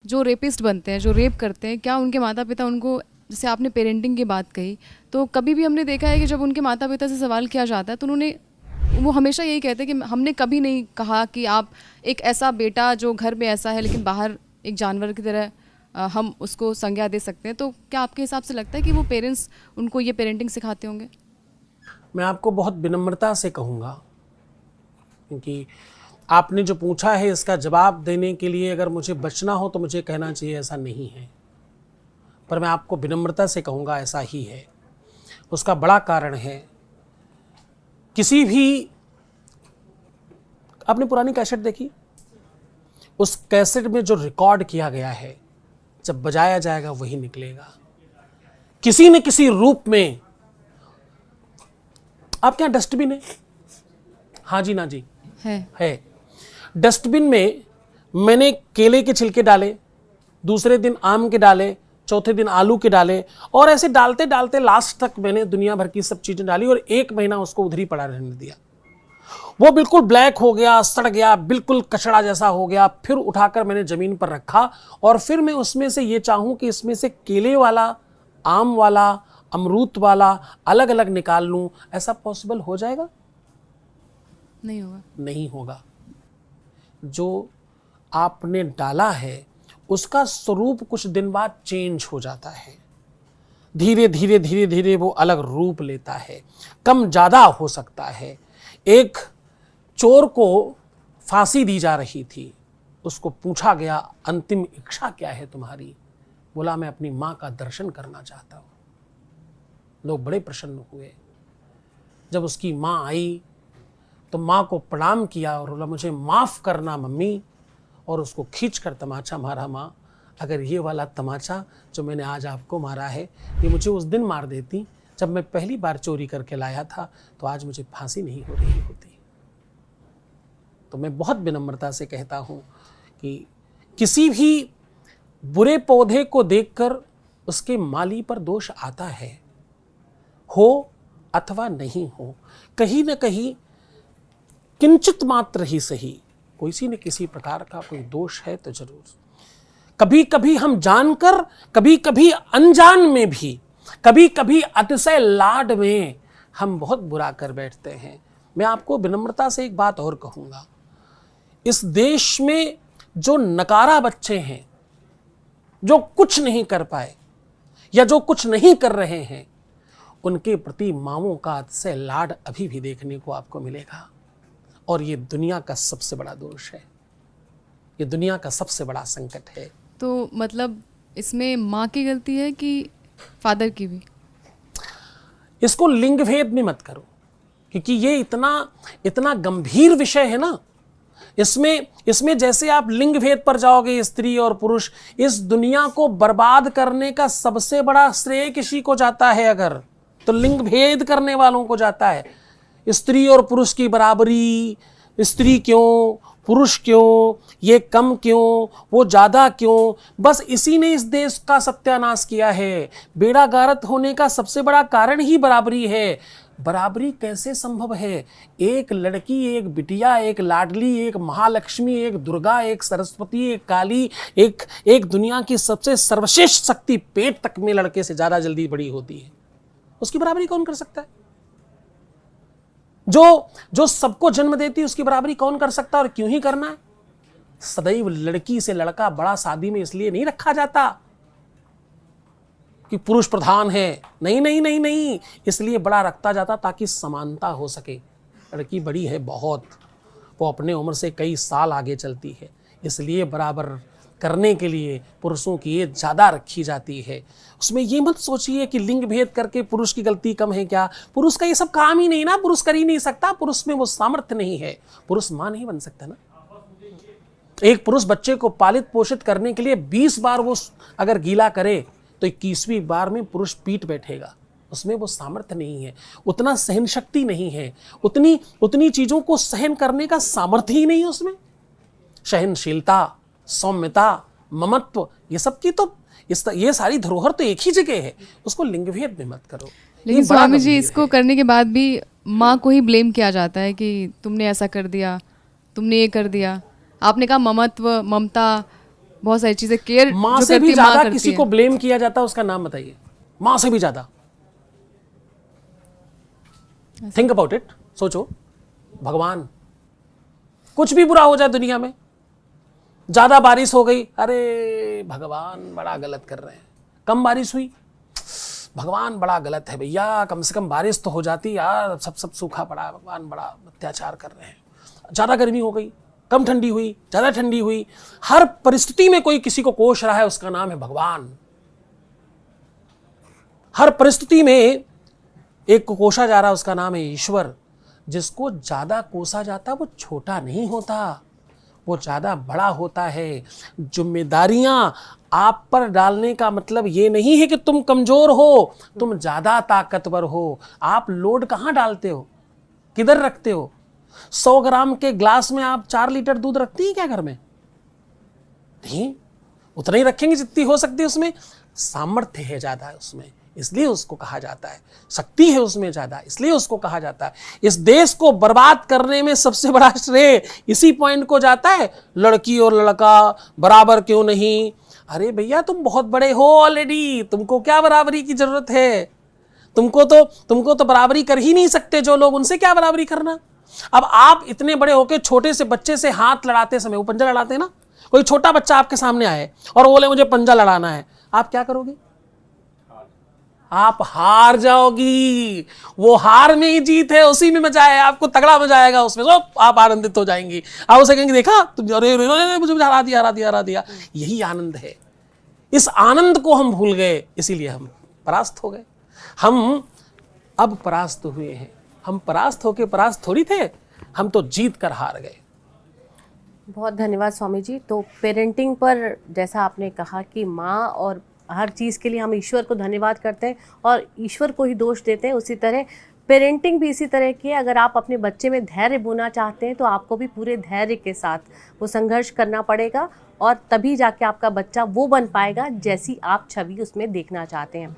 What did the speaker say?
जो रेपिस्ट बनते हैं, जो रेप करते हैं, क्या उनके माता पिता उनको, जैसे आपने पेरेंटिंग की बात कही, तो कभी भी हमने देखा है कि जब उनके माता पिता से सवाल किया जाता है तो वो हमेशा यही कहते हैं कि हमने कभी नहीं कहा कि आप एक ऐसा बेटा जो घर में ऐसा है लेकिन बाहर एक जानवर की तरह हम उसको संज्ञा दे सकते हैं। तो क्या आपके हिसाब से लगता है कि वो पेरेंट्स उनको ये पेरेंटिंग सिखाते होंगे? मैं आपको बहुत विनम्रता से कहूँगा, क्योंकि आपने जो पूछा है इसका जवाब देने के लिए अगर मुझे बचना हो तो मुझे कहना चाहिए ऐसा नहीं है, पर मैं आपको विनम्रता से कहूँगा ऐसा ही है। उसका बड़ा कारण है, किसी भी, आपने पुरानी कैसेट देखी, उस कैसेट में जो रिकॉर्ड किया गया है जब बजाया जाएगा वही निकलेगा किसी न किसी रूप में। आपके यहाँ डस्टबिन है? हाँ जी ना जी है। डस्टबिन में मैंने केले के छिलके डाले, दूसरे दिन आम के डाले, चौथे दिन आलू के डाले, और ऐसे डालते डालते लास्ट तक मैंने दुनिया भर की सब चीजें डाली और 1 महीना उसको उधर ही पड़ा रहने दिया। वो बिल्कुल ब्लैक हो गया, सड़ गया, बिल्कुल कचड़ा जैसा हो गया। फिर उठाकर मैंने जमीन पर रखा और फिर मैं उसमें से ये चाहूं कि इसमें से केले वाला, आम वाला, अमरूद वाला अलग अलग निकाल लूं, ऐसा पॉसिबल हो जाएगा? नहीं होगा। नहीं होगा। जो आपने डाला है उसका स्वरूप कुछ दिन बाद चेंज हो जाता है, धीरे धीरे धीरे धीरे वो अलग रूप लेता है, कम ज्यादा हो सकता है। एक चोर को फांसी दी जा रही थी, उसको पूछा गया अंतिम इच्छा क्या है तुम्हारी? बोला मैं अपनी मां का दर्शन करना चाहता हूं। लोग बड़े प्रसन्न हुए। जब उसकी मां आई तो मां को प्रणाम किया और बोला मुझे माफ करना मम्मी, और उसको खींच कर तमाचा मारा। मां, अगर ये वाला तमाचा जो मैंने आज आपको मारा है ये मुझे उस दिन मार देती जब मैं पहली बार चोरी करके लाया था, तो आज मुझे फांसी नहीं हो रही होती। तो मैं बहुत विनम्रता से कहता हूं कि किसी भी बुरे पौधे को देखकर उसके माली पर दोष आता है, हो अथवा नहीं हो, कहीं न कहीं किंचित मात्र ही सही किसी न किसी प्रकार का कोई दोष है तो जरूर। कभी कभी हम जानकर, कभी कभी अनजान में भी, कभी कभी अतिशय लाड में हम बहुत बुरा कर बैठते हैं। मैं आपको विनम्रता से एक बात और कहूंगा, इस देश में जो नकारा बच्चे हैं, जो कुछ नहीं कर पाए या जो कुछ नहीं कर रहे हैं, उनके प्रति माँओं का अतिशय लाड अभी भी देखने को आपको मिलेगा। और ये दुनिया का सबसे बड़ा दोष है, ये दुनिया का सबसे बड़ा संकट है। तो मतलब इसमें माँ की गलती है कि फादर की भी? इसको लिंग भेद में मत करो, क्योंकि ये इतना गंभीर विषय है ना। इसमें जैसे आप लिंग भेद पर जाओगे, स्त्री और पुरुष, इस दुनिया को बर्बाद करने का सबसे बड़ा श्रेय किसी को जाता है अगर, तो लिंग भेद करने वालों को जाता है। स्त्री और पुरुष की बराबरी, स्त्री क्यों, पुरुष क्यों, ये कम क्यों, वो ज्यादा क्यों, बस इसी ने इस देश का सत्यानाश किया है। बेड़ा गारत होने का सबसे बड़ा कारण ही बराबरी है। बराबरी कैसे संभव है? एक लड़की, एक बिटिया, एक लाडली, एक महालक्ष्मी, एक दुर्गा, एक सरस्वती, एक काली, एक दुनिया की सबसे सर्वश्रेष्ठ शक्ति पेट तक में लड़के से ज्यादा जल्दी बड़ी होती है। उसकी बराबरी कौन कर सकता है? जो सबको जन्म देती है उसकी बराबरी कौन कर सकता है? और क्यों ही करना है? सदैव लड़की से लड़का बड़ा शादी में इसलिए नहीं रखा जाता कि पुरुष प्रधान है, नहीं नहीं नहीं नहीं, इसलिए बड़ा रखता जाता ताकि समानता हो सके। लड़की बड़ी है बहुत, वो अपने उम्र से कई साल आगे चलती है, इसलिए बराबर करने के लिए पुरुषों की एज ज़्यादा रखी जाती है। उसमें ये मत सोचिए कि लिंग भेद करके पुरुष की गलती कम है क्या। पुरुष का ये सब काम ही नहीं ना, पुरुष कर ही नहीं सकता, पुरुष में वो सामर्थ्य नहीं है, पुरुष मां नहीं बन सकता ना। एक पुरुष बच्चे को पालित पोषित करने के लिए 20 बार वो अगर गीला करे तो 21वीं बार में पुरुष पीट बैठेगा, उसमें वो सामर्थ्य नहीं है, उतना सहन शक्ति नहीं है, उतनी चीजों को सहन करने का सामर्थ्य ही नहीं है उसमें। सहनशीलता, सौम्यता, ममत्व, ये सब की तो ये सारी धरोहर तो एक ही जगह है, उसको लिंग भेद में मत करो। लेकिन स्वामी जी, इसको करने के बाद भी माँ को ही ब्लेम किया जाता है कि तुमने ऐसा कर दिया, तुमने ये कर दिया। आपने कहा ममत्व, ममता, बहुत सारी चीजें केयर माँ जो से करती भी है, माँ ज्यादा करती किसी है। को ब्लेम किया जाता है, उसका नाम बताइए। माँ से भी ज्यादा। थिंक अबाउट इट, सोचो। भगवान, कुछ भी बुरा हो जाए दुनिया में, ज्यादा बारिश हो गई, अरे भगवान बड़ा गलत कर रहे हैं। कम बारिश हुई, भगवान बड़ा गलत है भैया, कम से कम बारिश तो हो जाती यार, सब सूखा पड़ा, भगवान बड़ा अत्याचार कर रहे हैं। ज्यादा गर्मी हो गई, कम ठंडी हुई, ज्यादा ठंडी हुई, हर परिस्थिति में कोई किसी को कोस रहा है, उसका नाम है भगवान। हर परिस्थिति में एक को कोसा जा रहा है, उसका नाम है ईश्वर। जिसको ज्यादा कोसा जाता वो छोटा नहीं होता, वो ज्यादा बड़ा होता है। जिम्मेदारियां आप पर डालने का मतलब ये नहीं है कि तुम कमजोर हो, तुम ज्यादा ताकतवर हो। आप लोड कहां डालते हो, किधर रखते हो? 100 ग्राम के ग्लास में आप 4 लीटर दूध रखती हैं क्या घर में? नहीं, उतना ही रखेंगे जितनी हो सकती है। उसमें सामर्थ्य है ज्यादा, उसमें इसलिए उसको कहा जाता है। शक्ति है उसमें ज्यादा, इसलिए उसको कहा जाता है। इस देश को बर्बाद करने में सबसे बड़ा श्रेय इसी पॉइंट को जाता है, लड़की और लड़का बराबर क्यों नहीं? अरे भैया तुम बहुत बड़े हो ऑलरेडी, तुमको क्या बराबरी की जरूरत है? तुमको तो बराबरी कर ही नहीं सकते जो लोग, उनसे क्या बराबरी करना? अब आप इतने बड़े होके छोटे से बच्चे से हाथ लड़ाते समय, वो पंजा लड़ाते हैं ना, कोई छोटा बच्चा आपके सामने आए और बोले मुझे पंजा लड़ाना है, आप क्या करोगे? आप हार जाओगी। वो हार में ही जीत है, उसी में मजा है, आपको तगड़ा मजा आएगा उसमें, तो आप आनंदित हो जाएंगी। आप उसे कहेंगे देखा तुम, अरे मुझे हरा दिया हरा दिया हरा दिया। यही आनंद है। इस आनंद को हम भूल गए, इसीलिए हम परास्त हो गए। हम अब परास्त हुए हैं। हम परास्त होके परास्त थोड़ी थे, हम तो जीत कर हार गए। बहुत धन्यवाद स्वामी जी। तो पेरेंटिंग पर जैसा आपने कहा कि माँ और हर चीज़ के लिए हम ईश्वर को धन्यवाद करते हैं और ईश्वर को ही दोष देते हैं, उसी तरह पेरेंटिंग भी इसी तरह की है। अगर आप अपने बच्चे में धैर्य बोना चाहते हैं तो आपको भी पूरे धैर्य के साथ वो संघर्ष करना पड़ेगा और तभी जाके आपका बच्चा वो बन पाएगा जैसी आप छवि उसमें देखना चाहते हैं।